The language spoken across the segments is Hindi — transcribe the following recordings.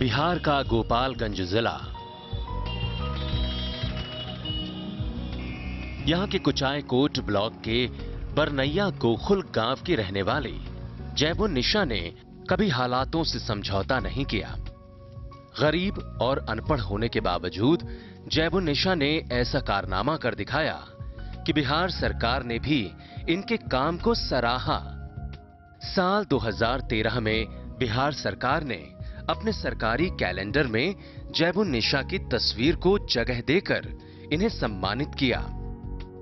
बिहार का गोपालगंज जिला। यहां के कुचायकोट ब्लॉक के बरनैया गोखुल गांव की रहने वाली जैबुन्निशा ने कभी हालातों से समझौता नहीं किया। गरीब और अनपढ़ होने के बावजूद जैबुन्निशा ने ऐसा कारनामा कर दिखाया कि बिहार सरकार ने भी इनके काम को सराहा। साल 2013 में बिहार सरकार ने अपने सरकारी कैलेंडर में जैबुन्निशा की तस्वीर को जगह देकर इन्हें सम्मानित किया,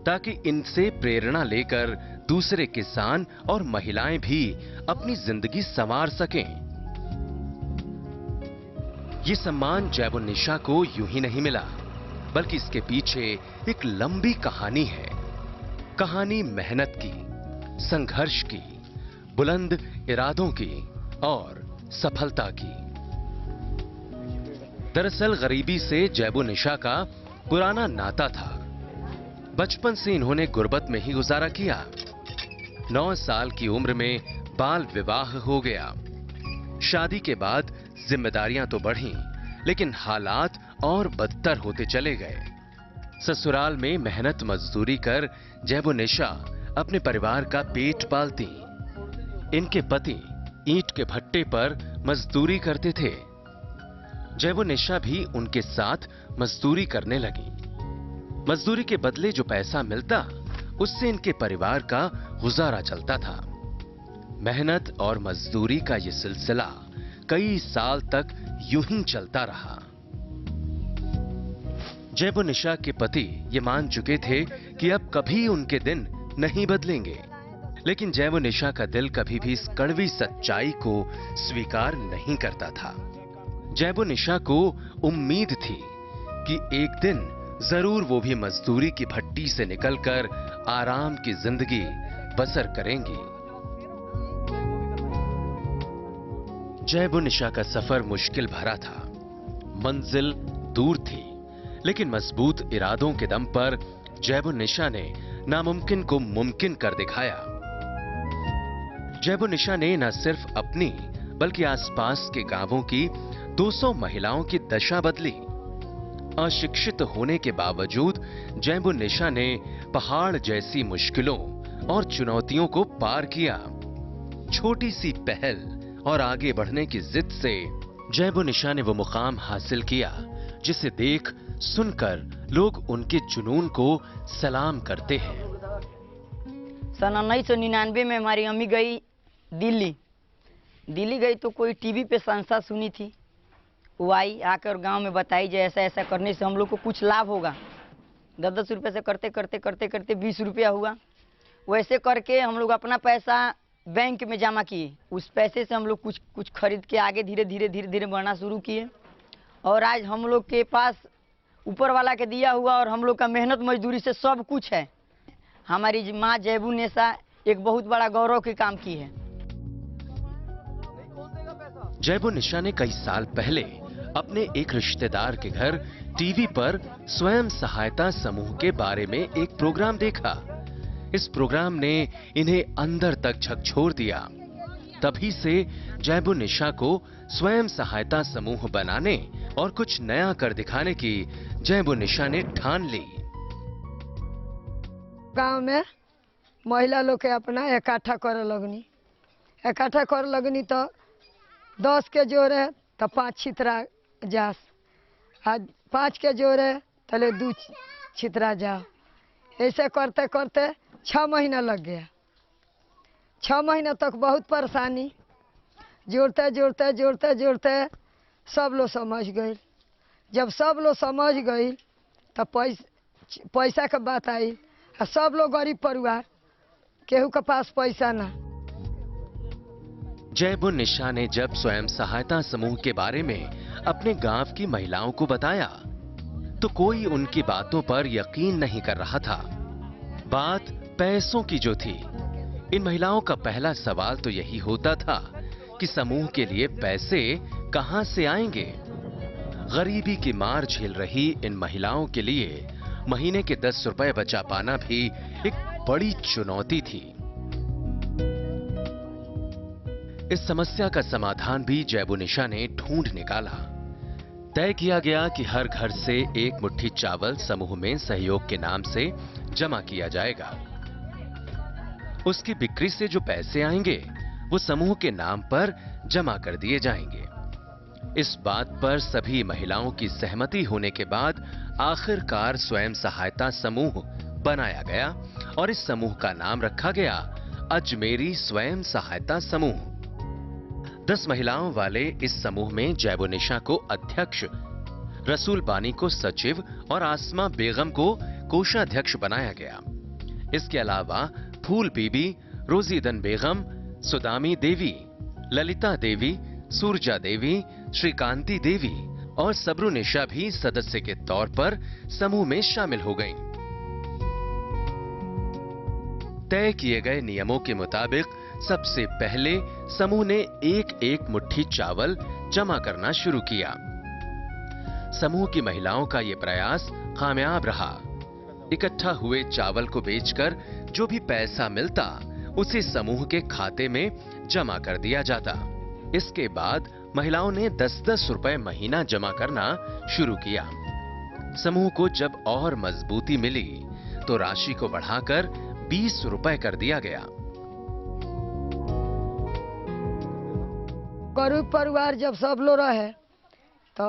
ताकि इनसे प्रेरणा लेकर दूसरे किसान और महिलाएं भी अपनी जिंदगी संवार सकें। ये सम्मान जैबुन्निशा को यूं ही नहीं मिला, बल्कि इसके पीछे एक लंबी कहानी है। कहानी मेहनत की, संघर्ष की, बुलंद इरादों की और सफलता की। दरअसल गरीबी से जैबुन्निशा का पुराना नाता था। बचपन से इन्होंने गुर्बत में ही गुजारा किया। 9 साल की उम्र में बाल विवाह हो गया। शादी के बाद जिम्मेदारियां तो बढ़ीं, लेकिन हालात और बदतर होते चले गए। ससुराल में मेहनत मजदूरी कर जैबुन्निशा अपने परिवार का पेट पालती। इनके पति ईंट के भट्टे पर मजदूरी करते थे। जैबुन्निशा भी उनके साथ मजदूरी करने लगी। मजदूरी के बदले जो पैसा मिलता, उससे इनके परिवार का गुजारा चलता था। मेहनत और मजदूरी का यह सिलसिला कई साल तक यूं ही चलता रहा। जैबुन्निशा के पति ये मान चुके थे कि अब कभी उनके दिन नहीं बदलेंगे, लेकिन जैबुन्निशा का दिल कभी भी इस कड़वी सच्चाई को स्वीकार नहीं करता था। जैबुन्निशा को उम्मीद थी कि एक दिन जरूर वो भी मजदूरी की भट्टी से निकलकर आराम की जिंदगी बसर करेंगी। जैबुन्निशा का सफर मुश्किल भरा था। मंजिल दूर थी, लेकिन मजबूत इरादों के दम पर जैबुन्निशा ने नामुमकिन को मुमकिन कर दिखाया। जैबुन्निशा ने न सिर्फ अपनी बल्कि आसपास के गांवों की 200 महिलाओं की दशा बदली। अशिक्षित होने के बावजूद जैबुन्निशा ने पहाड़ जैसी मुश्किलों और चुनौतियों को पार किया। छोटी सी पहल और आगे बढ़ने की जिद से जैबुन्निशा ने वो मुकाम हासिल किया जिसे देख सुनकर लोग उनके जुनून को सलाम करते हैं। सन 1999 में हमारी अम्मी गई दिल्ली गई तो कोई टीवी पे संस्था सुनी थी। वो आई आकर गांव में बताई जो ऐसा ऐसा करने से हम लोग को कुछ लाभ होगा। 10-10 रुपये से करते करते करते करते 20 रुपया हुआ। वैसे करके हम लोग अपना पैसा बैंक में जमा किए। उस पैसे से हम लोग कुछ खरीद के आगे धीरे धीरे बढ़ना शुरू किए। और आज हम लोग के पास ऊपर वाला के दिया हुआ और हम लोग का मेहनत मजदूरी से सब कुछ है। हमारी माँ जैबुन्निशा एक बहुत बड़ा गौरव के काम की है। जैबुन्निशा ने कई साल पहले अपने एक रिश्तेदार के घर टीवी पर स्वयं सहायता समूह के बारे में एक प्रोग्राम देखा। इस प्रोग्राम ने इन्हें अंदर तक झकझोर दिया। तभी से जैबुन्निशा को स्वयं सहायता समूह बनाने और कुछ नया कर दिखाने की जैबुन्निशा ने ठान ली। गांव में महिला लोग के अपना इकट्ठा कर लगनी तो 10 के जोड़े तो 5 छितरा जास, आज 5 के जोड़े तले 2 छितरा जाओ। ऐसे करते करते 6 महीना लग गया। 6 महीना तक बहुत परेशानी, जोड़ते जोड़ते जोड़ते जोड़ते सब लोग समझ गए। जब सब लोग समझ गए तो पैसा के बात आई। सब लोग गरीब परिवार, केहू के पास पैसा ना। जैबुन्निशा ने जब स्वयं सहायता समूह के बारे में अपने गांव की महिलाओं को बताया तो कोई उनकी बातों पर यकीन नहीं कर रहा था। बात पैसों की जो थी, इन महिलाओं का पहला सवाल तो यही होता था कि समूह के लिए पैसे कहां से आएंगे। गरीबी की मार झेल रही इन महिलाओं के लिए महीने के 10 रुपए बचा पाना भी एक बड़ी चुनौती थी। इस समस्या का समाधान भी जैबुनिशा ने ढूंढ निकाला। तय किया गया कि हर घर से एक मुट्ठी चावल समूह में सहयोग के नाम से जमा किया जाएगा। उसकी बिक्री से जो पैसे आएंगे वो समूह के नाम पर जमा कर दिए जाएंगे। इस बात पर सभी महिलाओं की सहमति होने के बाद आखिरकार स्वयं सहायता समूह बनाया गया और इस समूह का नाम रखा गया अजमेरी स्वयं सहायता समूह। 10 महिलाओं वाले इस समूह में जैबुनिशा को अध्यक्ष, रसूल बानी को सचिव और आसमा बेगम को कोषाध्यक्ष बनाया गया। इसके अलावा फूल बीबी, रोजीदन बेगम, सुदामी देवी, ललिता देवी, सूरजा देवी, श्रीकांति देवी और सबरुनिशा भी सदस्य के तौर पर समूह में शामिल हो गईं। तय किए गए नियमों के मुताबिक सबसे पहले समूह ने एक मुट्ठी चावल जमा करना शुरू किया। समूह की महिलाओं का यह प्रयास कामयाब रहा। इकट्ठा हुए चावल को बेचकर जो भी पैसा मिलता उसे समूह के खाते में जमा कर दिया जाता। इसके बाद महिलाओं ने 10-10 रुपए महीना जमा करना शुरू किया। समूह को जब और मजबूती मिली तो राशि को बढ़ाकर 20 रुपए कर दिया गया। गरीब परिवार जब सब लोग रहे तो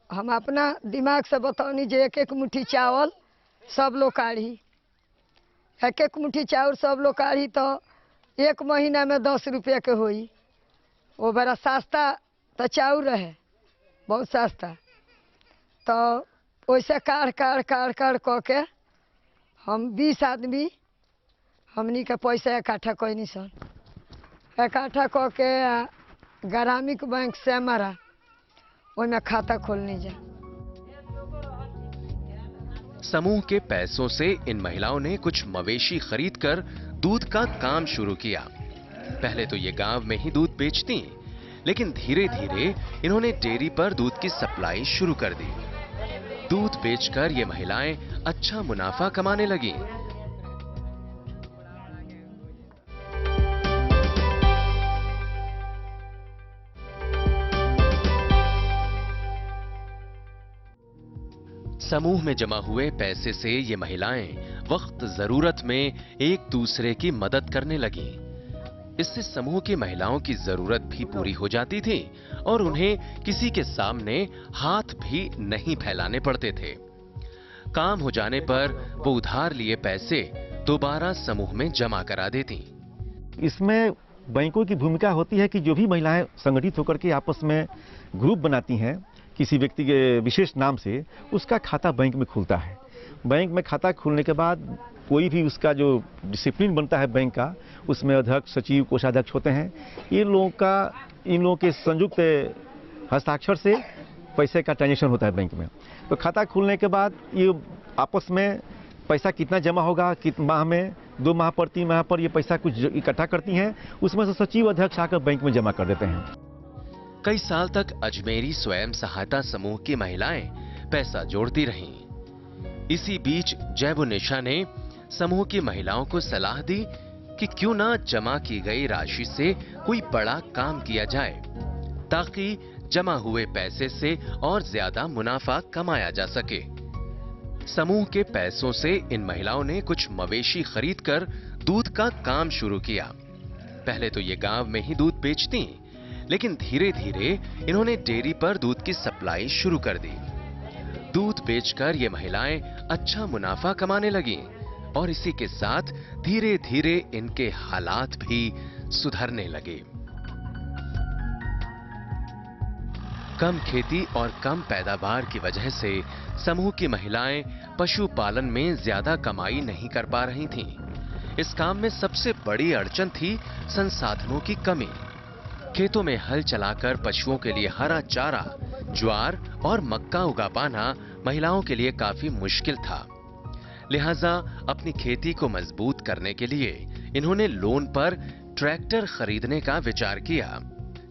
हम अपना दिमाग से बतौनी जे एक मुट्ठी चावल सब लोग काढ़ी, एक मुट्ठी चावल सब लोग काढ़ी तो 1 महीना में 10 रुपये के होई। वो बड़ा सस्ता तो चाउर रहे, बहुत सस्ता। तो वैसे काढ़ कह के हम 20 आदमी हमनी के पैसा इकट्ठा कैनी सन। इकट्ठा कह के ग्रामीण बैंक से हमारा ओमे खाता खोलनी जा। समूह के पैसों से इन महिलाओं ने कुछ मवेशी खरीदकर दूध का काम शुरू किया। पहले तो ये गांव में ही दूध बेचती, लेकिन धीरे धीरे इन्होंने डेयरी पर दूध की सप्लाई शुरू कर दी। दूध बेचकर ये महिलाएं अच्छा मुनाफा कमाने लगीं। समूह में जमा हुए पैसे से ये महिलाएं वक्त जरूरत में एक दूसरे की मदद करने लगीं। इससे समूह की महिलाओं की जरूरत भी पूरी हो जाती थी और उन्हें किसी के सामने हाथ भी नहीं फैलाने पड़ते थे। काम हो जाने पर वो उधार लिए पैसे दोबारा समूह में जमा करा देती। इसमें बैंकों की भूमिका होती है कि जो भी महिलाएं संगठित होकर के आपस में ग्रुप बनाती हैं किसी व्यक्ति के विशेष नाम से, उसका खाता बैंक में खुलता है। बैंक में खाता खुलने के बाद कोई भी उसका जो डिसिप्लिन बनता है बैंक का, उसमें अध्यक्ष, सचिव, कोषाध्यक्ष होते हैं। इन लोगों के संयुक्त हस्ताक्षर से पैसे का ट्रांजेक्शन होता है बैंक में। तो खाता खुलने के बाद ये आपस में पैसा कितना जमा होगा, कितने माह में, 2 माह पर, 3 माह पर ये पैसा कुछ इकट्ठा करती हैं। उसमें से सचिव, अध्यक्ष आकर बैंक में जमा कर देते हैं। कई साल तक अजमेरी स्वयं सहायता समूह की महिलाएं पैसा जोड़ती रहीं। इसी बीच जैबुनिशा ने समूह की महिलाओं को सलाह दी कि क्यों ना जमा की गई राशि से कोई बड़ा काम किया जाए, ताकि जमा हुए पैसे से और ज्यादा मुनाफा कमाया जा सके। समूह के पैसों से इन महिलाओं ने कुछ मवेशी खरीदकर दूध का काम शुरू किया। पहले तो ये गांव में ही दूध बेचती, लेकिन धीरे धीरे इन्होंने डेयरी पर दूध की सप्लाई शुरू कर दी। दूध बेचकर ये महिलाएं अच्छा मुनाफा कमाने लगीं और इसी के साथ धीरे धीरे इनके हालात भी सुधरने लगे। कम खेती और कम पैदावार की वजह से समूह की महिलाएं पशुपालन में ज्यादा कमाई नहीं कर पा रही थीं। इस काम में सबसे बड़ी अड़चन थी संसाधनों की कमी। खेतों में हल चलाकर पशुओं के लिए हरा चारा, ज्वार और मक्का उगा पाना महिलाओं के लिए काफी मुश्किल था। लिहाजा अपनी खेती को मजबूत करने के लिए इन्होंने लोन पर ट्रैक्टर खरीदने का विचार किया।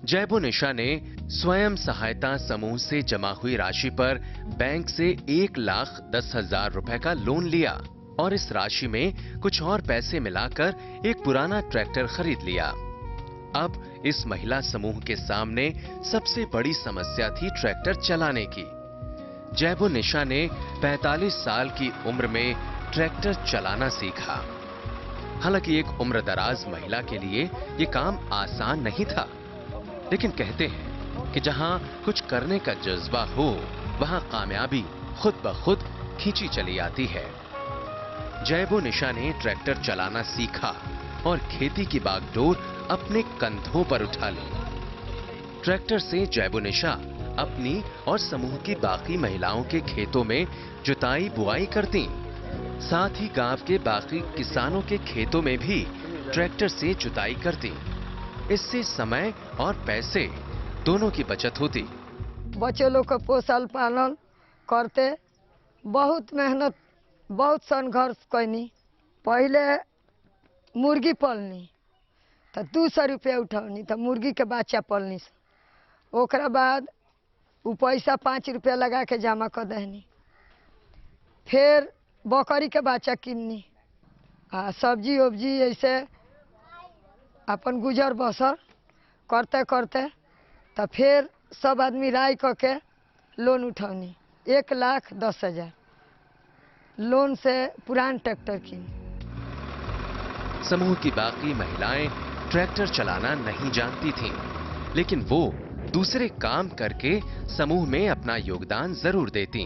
जैबुनिशा ने स्वयं सहायता समूह से जमा हुई राशि पर बैंक से 1,10,000 रुपए का लोन लिया और इस राशि में कुछ और पैसे मिलाकर एक पुराना ट्रैक्टर खरीद लिया। अब इस महिला समूह के सामने सबसे बड़ी समस्या थी ट्रैक्टर चलाने की। जैबो निशा ने 45 साल की उम्र में ट्रैक्टर चलाना सीखा। हालांकि एक उम्रदराज महिला के लिए यह काम आसान नहीं था, लेकिन कहते हैं कि जहां कुछ करने का जज्बा हो वहां कामयाबी खुद ब खुद खींची चली आती है। जैबो निशा ने ट्रैक्टर चलाना सीखा और खेती की बागडोर अपने कंधों पर उठा ली। ट्रैक्टर से जैबो निशा अपनी और समूह की बाकी महिलाओं के खेतों में जुताई बुआई करती, साथ ही गांव के बाकी किसानों के खेतों में भी ट्रैक्टर से जुताई करती। इससे समय और पैसे दोनों की बचत होती। बच्चे लोग को पोसल पालन करते, बहुत मेहनत, बहुत संघर्ष करनी। पहले मुर्गी पालनी तो 200 रुपया उठौनी, तो मुर्गी के बच्चा पालनी, ओकरा बाद वो पैसा 5 रुपया लगा के जमा कर देनी। फिर बकरी के बच्चा किननी, सब्जी उब्जी ऐसे अपन गुजर बसर करते करते तो फिर सब आदमी राय करके लोन उठौनी। 1,10,000 लोन से पुरान ट्रैक्टर किनी। समूह की बाकी महिलाएं ट्रैक्टर चलाना नहीं जानती थीं, लेकिन वो दूसरे काम करके समूह में अपना योगदान जरूर देती।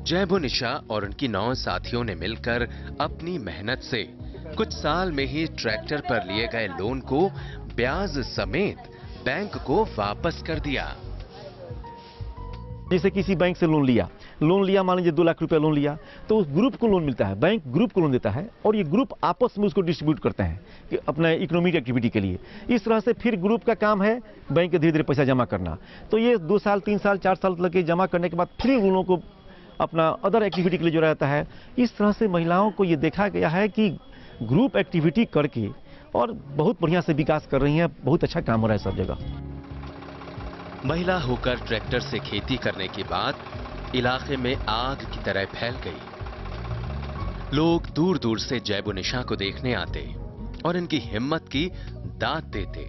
जैबो निशा और उनकी 9 साथियों ने मिलकर अपनी मेहनत से कुछ साल में ही ट्रैक्टर पर लिए गए लोन को ब्याज समेत बैंक को वापस कर दिया। जैसे किसी बैंक से लोन लिया, मान लीजिए 2 लाख रुपया लोन लिया, तो उस ग्रुप को लोन मिलता है, बैंक ग्रुप को लोन देता है और ये ग्रुप आपस में उसको डिस्ट्रीब्यूट करते हैं कि अपना इकोनॉमिक एक्टिविटी के लिए। इस तरह से फिर ग्रुप का काम है बैंक के धीरे धीरे पैसा जमा करना। तो ये 2 साल 3 साल 4 साल लगे जमा करने के बाद फिर उन लोगों को अपना अदर एक्टिविटी के लिए जो रहता है। इस तरह से महिलाओं को ये देखा गया है कि ग्रुप एक्टिविटी करके और बहुत बढ़िया से विकास कर रही हैं, बहुत अच्छा काम हो रहा है सब जगह। महिला होकर ट्रैक्टर से खेती करने के बाद इलाके में आग की तरह फैल गई। लोग दूर दूर से जैबो निशा को देखने आते और इनकी हिम्मत की दाद देते।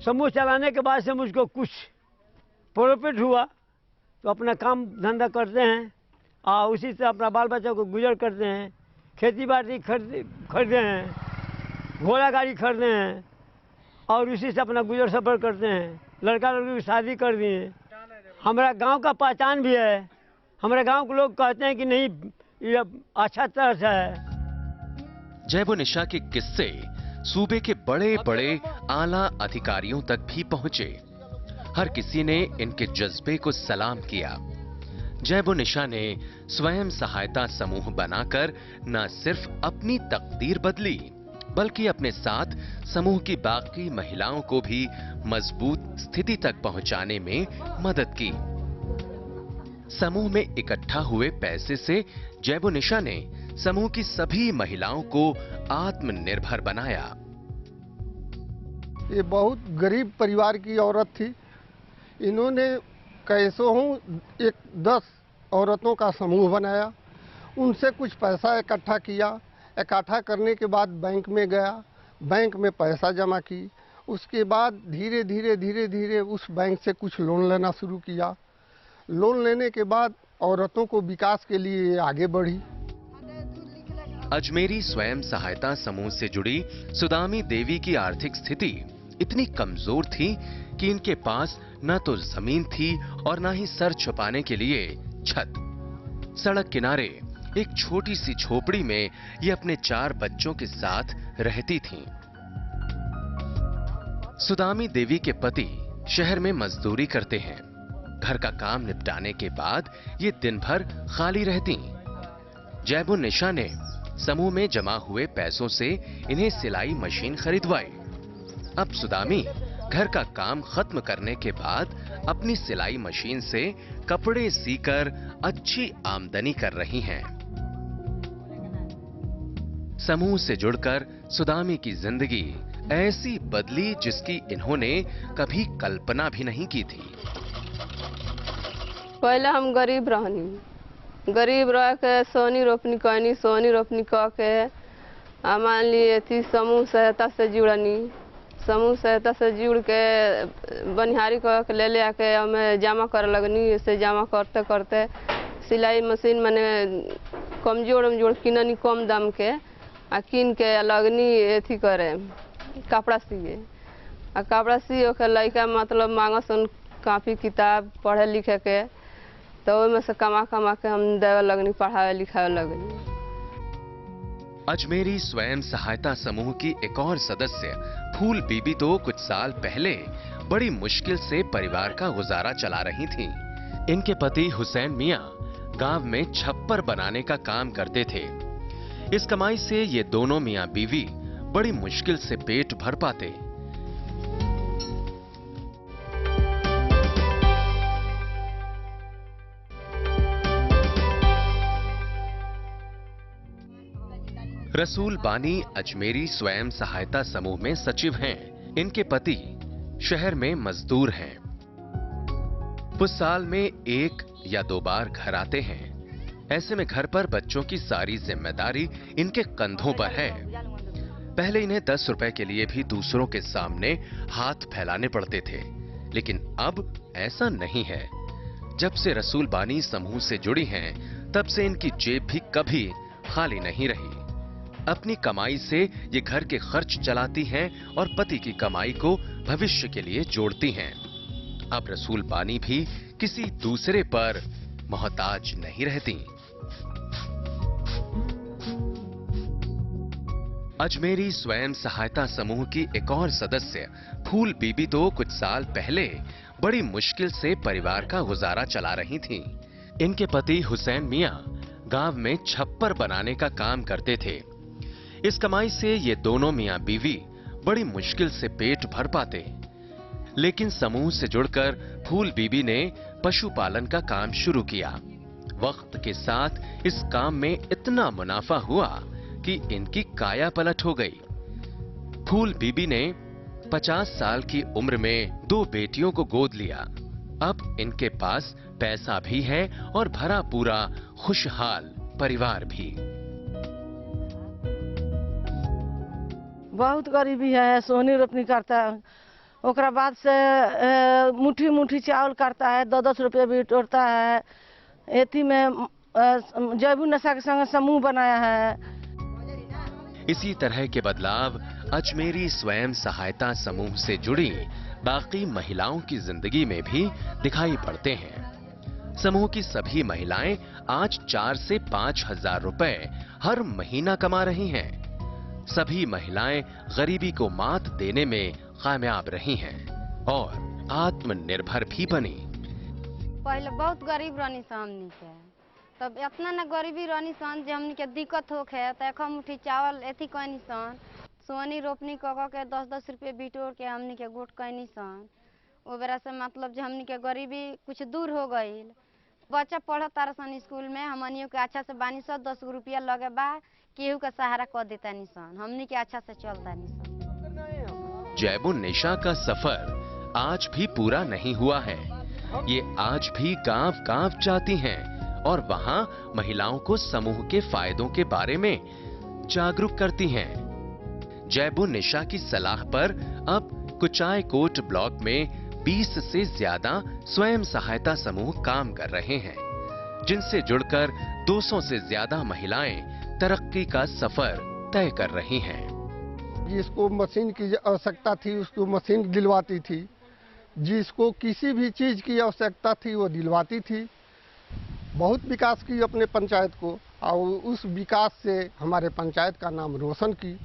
समूह चलाने के बाद से मुझको कुछ प्रॉफिट हुआ तो अपना काम धंधा करते हैं और उसी से अपना बाल बच्चा को गुजर करते हैं। खेती बाड़ी खरीदे हैं, घोड़ा गाड़ी खरीदे हैं और उसी से अपना गुजर सफर करते हैं। लड़का लड़की की शादी कर दिए। हमारा गांव का पहचान भी है। हमारे गांव के लोग कहते हैं कि नहीं ये अच्छा तरह से है। जैबो निशा के किस्से सूबे के बड़े बड़े आला अधिकारियों तक भी पहुंचे। हर किसी ने इनके जज्बे को सलाम किया। जैबो निशा ने स्वयं सहायता समूह बनाकर न सिर्फ अपनी तकदीर बदली, बल्कि अपने साथ समूह की बाकी महिलाओं को भी मजबूत स्थिति तक पहुंचाने में मदद की। समूह में इकट्ठा हुए पैसे से जैबो निशा ने समूह की सभी महिलाओं को आत्मनिर्भर बनाया। ये बहुत गरीब परिवार की औरत थी। इन्होंने कैसो हूँ 10 औरतों का समूह बनाया, उनसे कुछ पैसा इकट्ठा किया। इकट्ठा करने के बाद बैंक में गया, बैंक में पैसा जमा की। उसके बाद धीरे धीरे उस बैंक से कुछ लोन लेना शुरू किया। लोन लेने के बाद औरतों को विकास के लिए आगे बढ़ी। अजमेरी स्वयं सहायता समूह से जुड़ी सुदामी देवी की आर्थिक स्थिति इतनी कमजोर थी कि इनके पास न तो जमीन थी और न ही सर छुपाने के लिए छत। सड़क किनारे एक छोटी सी झोपड़ी में ये अपने 4 बच्चों के साथ रहती थीं। सुदामी देवी के पति शहर में मजदूरी करते हैं। घर का काम निपटाने के बाद ये दिन भर खाली रहती। जैबो निशा ने समूह में जमा हुए पैसों से इन्हें सिलाई मशीन खरीदवाई। अब सुदामी घर का काम खत्म करने के बाद अपनी सिलाई मशीन से कपड़े सीकर अच्छी आमदनी कर रही हैं। समूह से जुड़कर सुदामी की जिंदगी ऐसी बदली जिसकी इन्होंने कभी कल्पना भी नहीं की थी। पहले हम गरीब रहनी, गरीब रह के सोनी रोपनी करनी, सोनी रोपनी कह के मान लिए थी समूह सहायता से जुड़नी। समूह सहायता से जुड़ के बनिहारी के ले आके हमें जमा कर लगनी। से जमा करते करते सिलाई मशीन मैंने कमजोर किननी कम दाम के आ किन के लगनी एथी करे कपड़ा सिए। आ कपड़ा सिए के लड़का मतलब मांगसन कापी किताब पढ़े लिखे के, तो ओहिमे से कमा कमा के हम देवे लगनी, पढ़ावे लिखावे लगनी। अजमेरी स्वयं सहायता समूह की एक और सदस्य फूल बीबी तो कुछ साल पहले बड़ी मुश्किल से परिवार का गुजारा चला रही थी। इनके पति हुसैन मियां गांव में छप्पर बनाने का काम करते थे। इस कमाई से ये दोनों मियां बीवी बड़ी मुश्किल से पेट भर पाते। रसूल बानी अजमेरी स्वयं सहायता समूह में सचिव हैं। इनके पति शहर में मजदूर हैं। वो साल में 1 या 2 बार घर आते हैं। ऐसे में घर पर बच्चों की सारी जिम्मेदारी इनके कंधों पर है। पहले इन्हें 10 रुपए के लिए भी दूसरों के सामने हाथ फैलाने पड़ते थे, लेकिन अब ऐसा नहीं है। जब से रसूल बानी समूह से जुड़ी हैं, तब से इनकी जेब भी कभी खाली नहीं रही। अपनी कमाई से ये घर के खर्च चलाती हैं और पति की कमाई को भविष्य के लिए जोड़ती हैं। अब रसूल बानी भी किसी दूसरे पर मोहताज नहीं रहती। अजमेरी स्वयं सहायता समूह की एक और सदस्य फूल बीबी तो कुछ साल पहले बड़ी मुश्किल से परिवार का गुजारा चला रही थी। इनके पति हुसैन मियां गांव में छप्पर बनाने का काम करते थे। इस कमाई से ये दोनों मियां बीवी बड़ी मुश्किल से पेट भर पाते। लेकिन समूह से जुड़कर फूल बीबी ने पशुपालन का काम शुरू किया। वक्त के साथ इस काम में इतना मुनाफा हुआ कि इनकी काया पलट हो गई। फूल बीबी ने 50 साल की उम्र में 2 बेटियों को गोद लिया। अब इनके पास पैसा भी है और भरा पूरा खुशहाल परिवार भी। बहुत गरीबी है। सोनी रोपनी करता है, ओकरा बाद से मुट्ठी मुट्ठी चावल करता है, 10-10 रुपये भी तोड़ता है। एथी में जैबू नशा के संग समूह बनाया है। इसी तरह के बदलाव अजमेरी स्वयं सहायता समूह से जुड़ी बाकी महिलाओं की जिंदगी में भी दिखाई पड़ते हैं। समूह की सभी महिलाएं आज 4 से 5 हजार रुपए हर महीना कमा रही हैं। सभी महिलाएं गरीबी को मात देने में कामयाब रही हैं और आत्मनिर्भर भी बनी। पहले बहुत गरीब रहनी सा हमनी के, तब इतना न गरीबी रहनी सन जे हमनी के दिक्कत होखे त एक मुट्ठी चावल एथी कहनी सन। सोनी रोपनी क के 10-10 रुपये बिटोर के हमनी के गोट कहनी सन। ओ बेरा से मतलब जे हमनी के गरीबी कुछ दूर हो गईल। बच्चा पढ़त तार सन स्कूल में, हमनियों के अच्छा से बानी सन, 10 रुपया लगे बा केहू का सहारा कर देता निशान, हमनी के अच्छा से चलता निशान। जैबू निशा का सफर आज भी पूरा नहीं हुआ है। ये आज भी गांव-गांव जाती हैं और वहां महिलाओं को समूह के फायदों के बारे में जागरूक करती हैं। जैबू निशा की सलाह पर अब कुचायकोट ब्लॉक में 20 से ज्यादा स्वयं सहायता समूह काम कर रहे हैं, जिनसे जुड़कर 200 से ज्यादा महिलाएं तरक्की का सफर तय कर रही हैं। जिसको मशीन की आवश्यकता थी उसको मशीन दिलवाती थी, जिसको किसी भी चीज़ की आवश्यकता थी वो दिलवाती थी। बहुत विकास की अपने पंचायत को, और उस विकास से हमारे पंचायत का नाम रोशन की।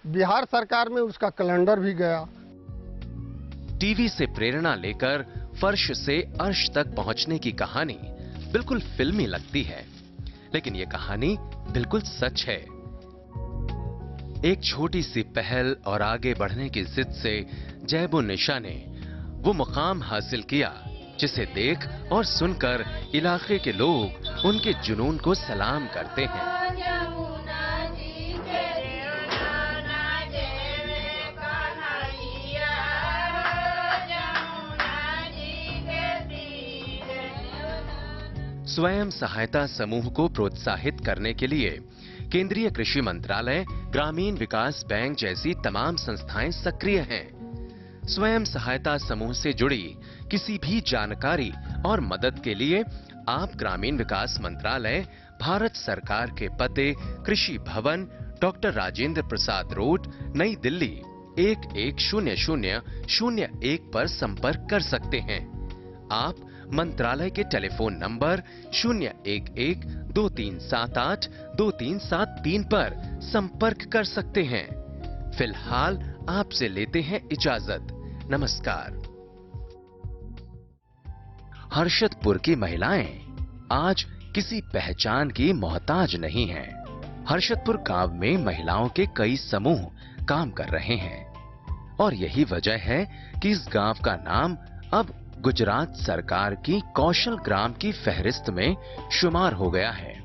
बिहार सरकार में उसका कैलेंडर भी गया। टीवी से प्रेरणा लेकर फर्श से अर्श तक पहुंचने की कहानी बिल्कुल फिल्मी लगती है, लेकिन ये कहानी बिल्कुल सच है। एक छोटी सी पहल और आगे बढ़ने की जिद से जैबू निशा ने वो मुकाम हासिल किया जिसे देख और सुनकर इलाके के लोग उनके जुनून को सलाम करते हैं। स्वयं सहायता समूह को प्रोत्साहित करने के लिए केंद्रीय कृषि मंत्रालय, ग्रामीण विकास बैंक जैसी तमाम संस्थाएं सक्रिय हैं। स्वयं सहायता समूह से जुड़ी किसी भी जानकारी और मदद के लिए आप ग्रामीण विकास मंत्रालय, भारत सरकार के पते, कृषि भवन, डॉक्टर राजेंद्र प्रसाद रोड, नई दिल्ली 110001 पर संपर्क कर सकते हैं। आप मंत्रालय के टेलीफोन नंबर 011-2378-2373 पर संपर्क कर सकते हैं। फिलहाल आपसे लेते हैं इजाजत। नमस्कार। हर्षदपुर की महिलाएं आज किसी पहचान की मोहताज नहीं हैं। हर्षदपुर गांव में महिलाओं के कई समूह काम कर रहे हैं और यही वजह है कि इस गांव का नाम अब गुजरात सरकार की कौशल ग्राम की फहरिस्त में शुमार हो गया है।